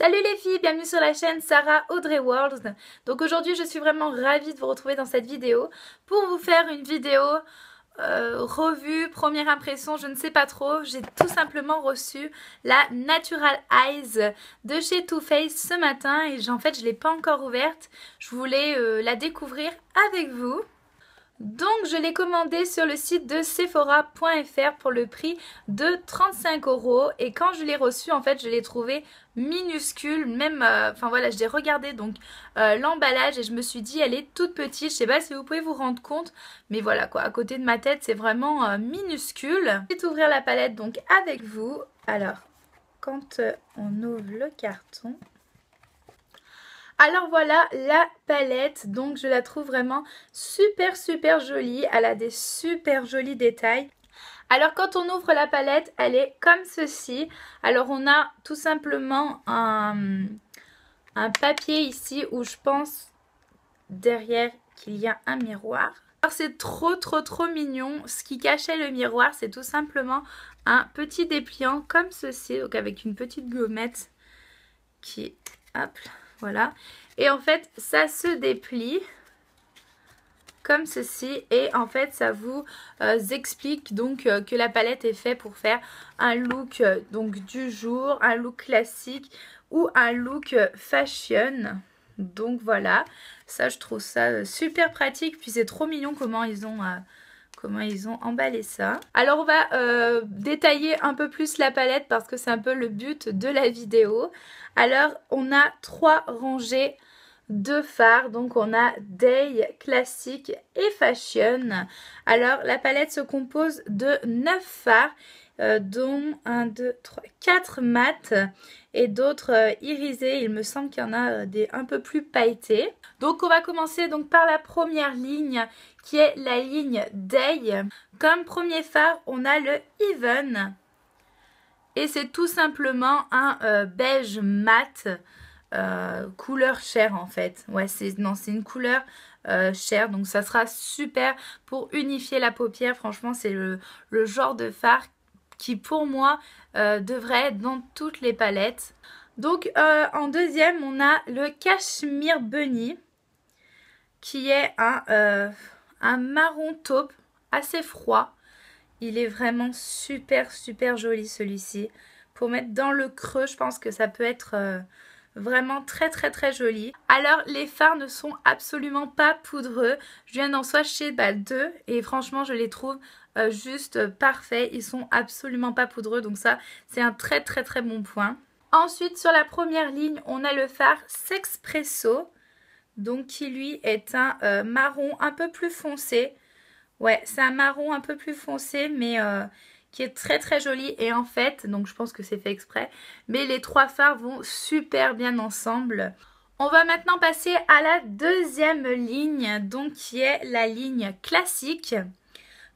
Salut les filles, bienvenue sur la chaîne Sarah Audrey World. Donc aujourd'hui je suis vraiment ravie de vous retrouver dans cette vidéo pour vous faire une vidéo revue, première impression, je ne sais pas trop. J'ai tout simplement reçu la Natural Eyes de chez Too Faced ce matin et en fait je ne l'ai pas encore ouverte. Je voulais la découvrir avec vous. Donc je l'ai commandé sur le site de Sephora.fr pour le prix de 35 € et quand je l'ai reçu en fait je l'ai trouvé minuscule, même enfin voilà, je l'ai regardé donc l'emballage et je me suis dit elle est toute petite, je sais pas si vous pouvez vous rendre compte mais voilà quoi, à côté de ma tête c'est vraiment minuscule. Je vais ouvrir la palette donc avec vous. Alors quand on ouvre le carton, alors voilà la palette, donc je la trouve vraiment super jolie, elle a des super jolis détails. Alors quand on ouvre la palette, elle est comme ceci. Alors on a tout simplement un papier ici où je pense derrière qu'il y a un miroir. Alors c'est trop mignon. Ce qui cachait le miroir, c'est tout simplement un petit dépliant comme ceci, donc avec une petite gommette qui, hop, voilà. Et en fait, ça se déplie comme ceci et en fait ça vous explique donc que la palette est faite pour faire un look donc du jour, un look classique ou un look fashion. Donc voilà, ça je trouve ça super pratique, puis c'est trop mignon comment ils ont emballé ça. Alors on va détailler un peu plus la palette parce que c'est un peu le but de la vidéo. Alors on a 3 rangées de fards, donc on a Day, classique et fashion. Alors la palette se compose de 9 fards dont 1, 2, 3, 4 mat et d'autres irisés. Il me semble qu'il y en a des un peu plus pailletés. Donc on va commencer donc par la première ligne qui est la ligne Day. Comme premier phare on a le Even et c'est tout simplement un beige mat. Couleur chair en fait. Ouais, c'est une couleur chair, donc ça sera super pour unifier la paupière. Franchement, c'est le genre de fard qui pour moi devrait être dans toutes les palettes. Donc en deuxième, on a le Cashmere Bunny qui est un marron taupe assez froid. Il est vraiment super joli celui-ci. Pour mettre dans le creux, je pense que ça peut être vraiment très joli. Alors les fards ne sont absolument pas poudreux. Je viens d'en swatcher 2 et franchement je les trouve juste parfaits. Ils sont absolument pas poudreux, donc ça c'est un très bon point. Ensuite sur la première ligne on a le fard Sexpresso, donc qui lui est un marron un peu plus foncé. Ouais, c'est un marron un peu plus foncé mais qui est très joli et en fait, donc je pense que c'est fait exprès, mais les 3 fards vont super bien ensemble. On va maintenant passer à la deuxième ligne, donc qui est la ligne classique.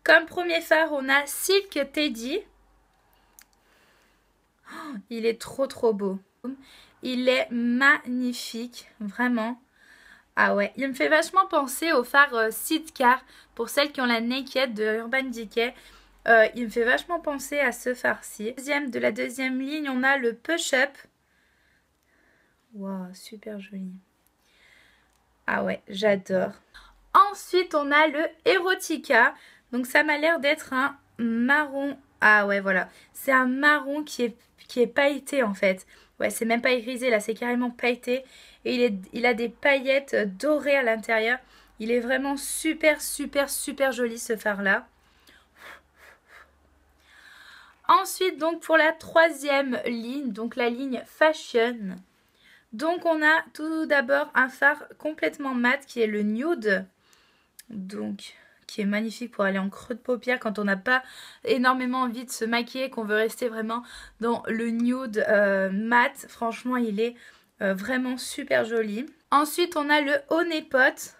Comme premier fard, on a Silk Teddy. Oh, il est trop beau. Il est magnifique, vraiment. Ah ouais, il me fait vachement penser au fard Sidecar, pour celles qui ont la Naked de Urban Decay. Il me fait vachement penser à ce fard-ci. De la deuxième ligne, on a le Push Up. Wow, super joli. Ah ouais, j'adore. Ensuite, on a le Erotica. Donc ça m'a l'air d'être un marron. Ah ouais, voilà. C'est un marron qui est pailleté en fait. Ouais, c'est même pas irisé là, c'est carrément pailleté. Et il a des paillettes dorées à l'intérieur. Il est vraiment super joli ce fard-là. Ensuite, donc pour la troisième ligne, donc la ligne Fashion. Donc on a tout d'abord un fard complètement mat qui est le Nude. Donc qui est magnifique pour aller en creux de paupière quand on n'a pas énormément envie de se maquiller, qu'on veut rester vraiment dans le nude mat. Franchement, il est vraiment super joli. Ensuite, on a le Honey Pot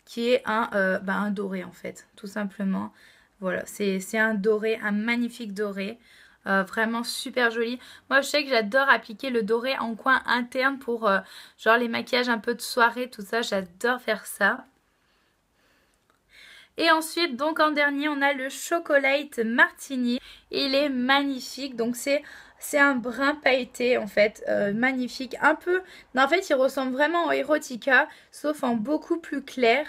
qui est un doré en fait, tout simplement. Voilà, c'est un doré, un magnifique doré. Vraiment super joli. Moi je sais que j'adore appliquer le doré en coin interne pour genre les maquillages un peu de soirée, tout ça. J'adore faire ça. Et ensuite donc en dernier on a le Chocolate Martini. Il est magnifique. Donc c'est C'est un brun pailleté en fait, magnifique. Un peu, en fait il ressemble vraiment au Erotica, sauf en beaucoup plus clair.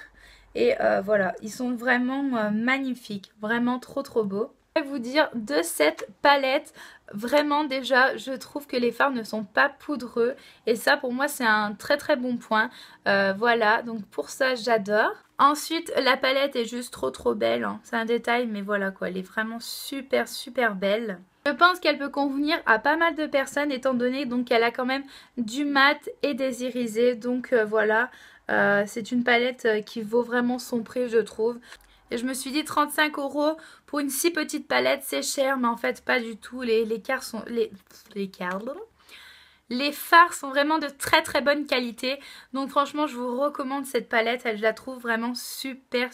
Et voilà, ils sont vraiment magnifiques, vraiment trop beaux. Je vais vous dire de cette palette, vraiment déjà je trouve que les fards ne sont pas poudreux et ça pour moi c'est un très bon point. Voilà, donc pour ça j'adore. Ensuite la palette est juste trop belle, hein. C'est un détail mais voilà quoi, elle est vraiment super belle. Je pense qu'elle peut convenir à pas mal de personnes étant donné donc qu'elle a quand même du mat et des irisés, donc voilà. C'est une palette qui vaut vraiment son prix je trouve. Et je me suis dit 35 € pour une si petite palette, c'est cher, mais en fait pas du tout. Les fards sont vraiment de très bonne qualité. Donc franchement je vous recommande cette palette. Je la trouve vraiment super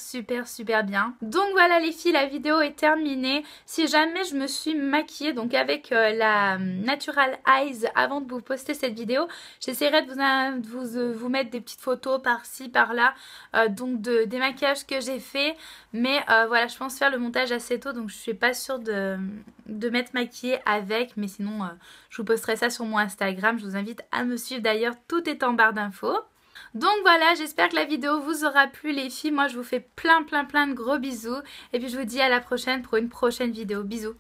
bien. Donc voilà les filles, la vidéo est terminée. Si jamais je me suis maquillée donc avec la Natural Eyes avant de vous poster cette vidéo, j'essaierai de vous mettre des petites photos par-ci par-là donc des maquillages que j'ai fait. Mais voilà, je pense faire le montage assez tôt, donc je suis pas sûre de m'être maquillée avec. Mais sinon je vous posterai ça sur mon Instagram. Je vous invite à me suivre d'ailleurs, tout est en barre d'infos. Donc voilà, j'espère que la vidéo vous aura plu les filles. Moi je vous fais plein de gros bisous. Et puis je vous dis à la prochaine pour une prochaine vidéo. Bisous.